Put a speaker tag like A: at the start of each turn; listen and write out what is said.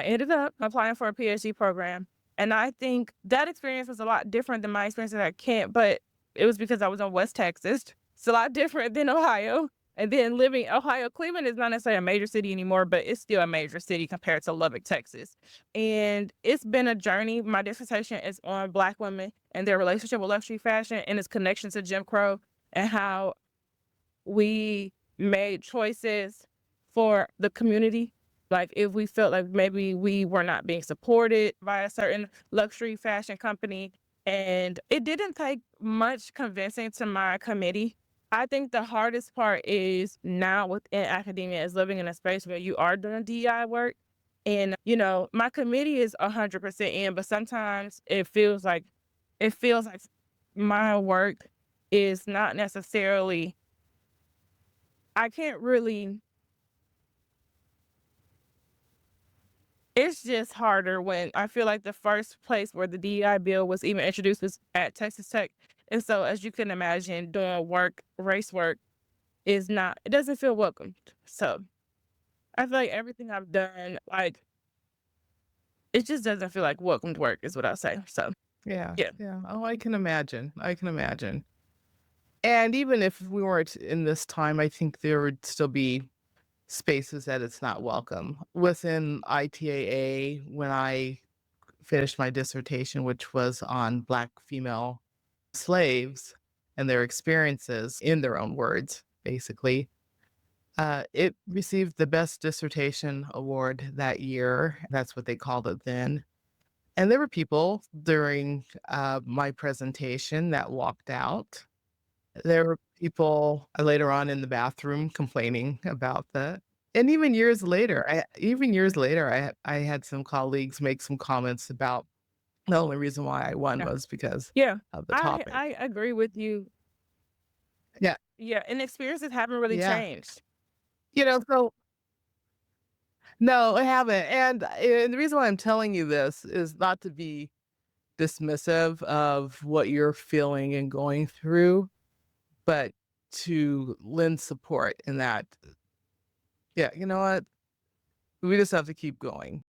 A: I ended up applying for a PhD program. And I think that experience was a lot different than my experience at Kent, but it was because I was in West Texas. It's a lot different than Ohio. And then living Ohio, Cleveland is not necessarily a major city anymore, but it's still a major city compared to Lubbock, Texas. And it's been a journey. My dissertation is on Black women and their relationship with luxury fashion and its connection to Jim Crow and how we made choices for the community. Like if we felt like maybe we were not being supported by a certain luxury fashion company. And it didn't take much convincing to my committee. I think the hardest part is now within academia is living in a space where you are doing DEI work. And, my committee is 100% in, but sometimes it feels like my work is not necessarily I can't really it's just harder when I feel like the first place where the DEI bill was even introduced was at Texas Tech. And so as you can imagine, doing race work it doesn't feel welcomed. So I feel like everything I've done, like it just doesn't feel like welcomed work is what I say. So
B: Yeah,
A: yeah.
B: yeah. Oh, I can imagine. I can imagine. And even if we weren't in this time, I think there would still be spaces that it's not welcome. Within ITAA, when I finished my dissertation, which was on Black female slaves and their experiences in their own words, basically, it received the Best Dissertation Award that year. That's what they called it then. And there were people during my presentation that walked out. There were people later on in the bathroom complaining about that. And even years later, I had some colleagues make some comments about the only reason why I won
A: Yeah.
B: was because
A: Yeah.
B: of the
A: I
B: topic.
A: agree with you.
B: Yeah,
A: Yeah. And experiences haven't really
B: yeah.
A: changed.
B: So no, I haven't. And the reason why I'm telling you this is not to be dismissive of what you're feeling and going through, but to lend support in that. Yeah, you know what? We just have to keep going.